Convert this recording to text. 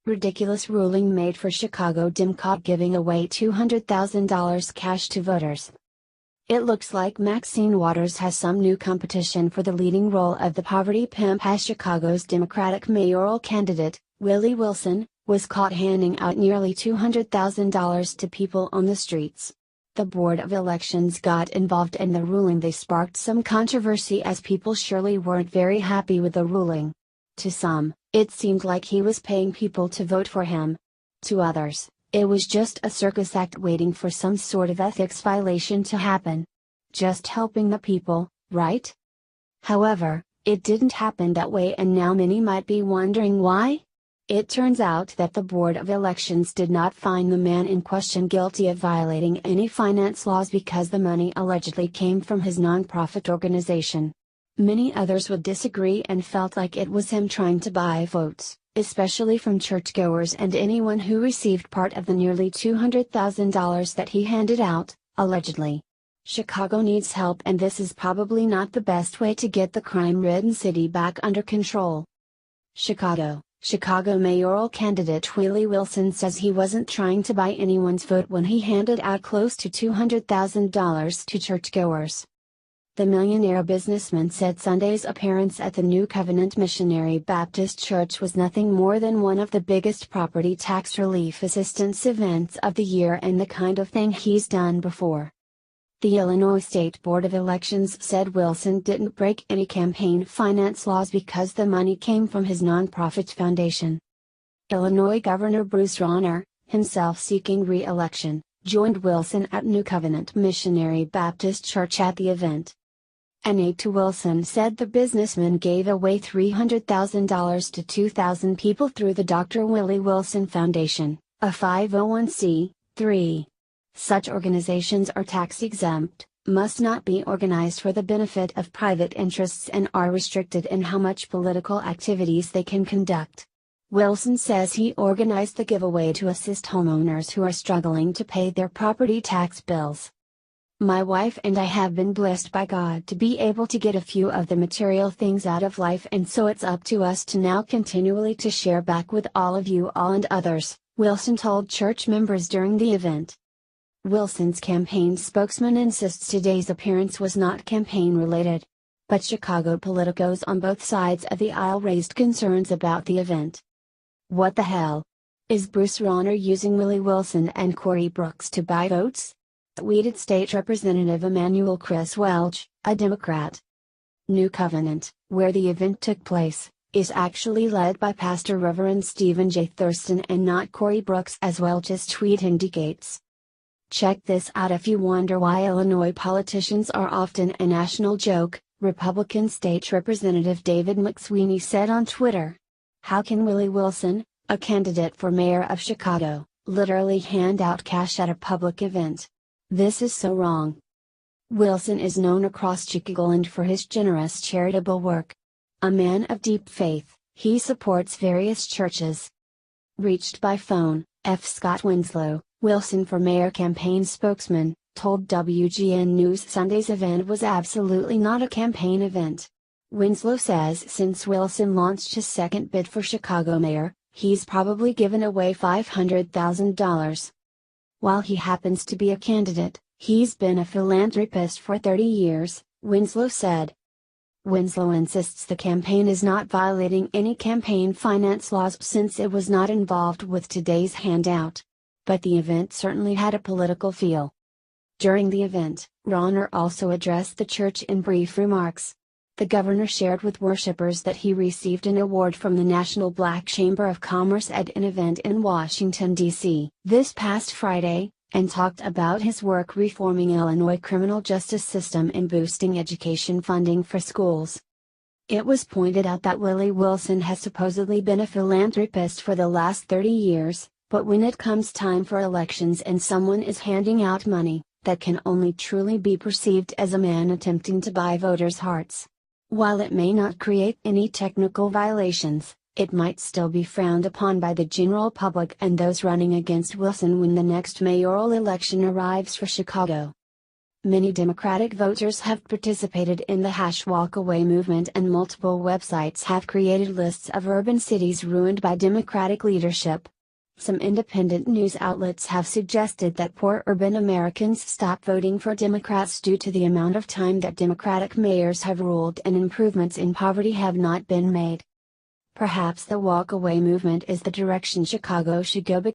Ridiculous ruling made for Chicago Democrat giving away $200,000 cash to voters. It looks like Maxine Waters has some new competition for the leading role of the poverty pimp as Chicago's Democratic mayoral candidate, Willie Wilson, was caught handing out nearly $200,000 to people on the streets. The Board of Elections got involved in the ruling. They sparked some controversy as people surely weren't very happy with the ruling. To some, it seemed like he was paying people to vote for him. To others, it was just a circus act waiting for some sort of ethics violation to happen. Just helping the people, right? However, it didn't happen that way, and now many might be wondering why. It turns out that the Board of Elections did not find the man in question guilty of violating any finance laws because the money allegedly came from his nonprofit organization. Many others would disagree and felt like it was him trying to buy votes, especially from churchgoers and anyone who received part of the nearly $200,000 that he handed out, allegedly. Chicago needs help, and this is probably not the best way to get the crime-ridden city back under control. Chicago mayoral candidate Willie Wilson says he wasn't trying to buy anyone's vote when he handed out close to $200,000 to churchgoers. The millionaire businessman said Sunday's appearance at the New Covenant Missionary Baptist Church was nothing more than one of the biggest property tax relief assistance events of the year and the kind of thing he's done before. The Illinois State Board of Elections said Wilson didn't break any campaign finance laws because the money came from his nonprofit foundation. Illinois Governor Bruce Rauner, himself seeking re-election, joined Wilson at New Covenant Missionary Baptist Church at the event. An aide to Wilson said the businessman gave away $300,000 to 2,000 people through the Dr. Willie Wilson Foundation, a 501c3. Such organizations are tax-exempt, must not be organized for the benefit of private interests, and are restricted in how much political activities they can conduct. Wilson says he organized the giveaway to assist homeowners who are struggling to pay their property tax bills. My wife and I have been blessed by God to be able to get a few of the material things out of life, and so it's up to us to now continually to share back with all of you all and others, Wilson told church members during the event. Wilson's campaign spokesman insists today's appearance was not campaign-related. But Chicago politicos on both sides of the aisle raised concerns about the event. What the hell? Is Bruce Rauner using Willie Wilson and Corey Brooks to buy votes? Tweeted State Representative Emanuel Chris Welch, a Democrat. New Covenant, where the event took place, is actually led by Pastor Reverend Stephen J. Thurston and not Corey Brooks, as Welch's tweet indicates. Check this out if you wonder why Illinois politicians are often a national joke, Republican State Representative David McSweeney said on Twitter. How can Willie Wilson, a candidate for mayor of Chicago, literally hand out cash at a public event? This is so wrong. Wilson is known across Chicagoland for his generous charitable work. A man of deep faith, he supports various churches. Reached by phone, F. Scott Winslow, Wilson for Mayor campaign spokesman, told WGN News Sunday's event was absolutely not a campaign event. Winslow says since Wilson launched his second bid for Chicago mayor, he's probably given away $500,000. While he happens to be a candidate, he's been a philanthropist for 30 years, Winslow said. Winslow insists the campaign is not violating any campaign finance laws since it was not involved with today's handout. But the event certainly had a political feel. During the event, Rauner also addressed the church in brief remarks. The governor shared with worshippers that he received an award from the National Black Chamber of Commerce at an event in Washington, D.C. this past Friday, and talked about his work reforming Illinois' criminal justice system and boosting education funding for schools. It was pointed out that Willie Wilson has supposedly been a philanthropist for the last 30 years, but when it comes time for elections and someone is handing out money, that can only truly be perceived as a man attempting to buy voters' hearts. While it may not create any technical violations, it might still be frowned upon by the general public and those running against Wilson when the next mayoral election arrives for Chicago. Many Democratic voters have participated in the #walkaway movement, and multiple websites have created lists of urban cities ruined by Democratic leadership. Some independent news outlets have suggested that poor urban Americans stop voting for Democrats due to the amount of time that Democratic mayors have ruled and improvements in poverty have not been made. Perhaps the walkaway movement is the direction Chicago should go,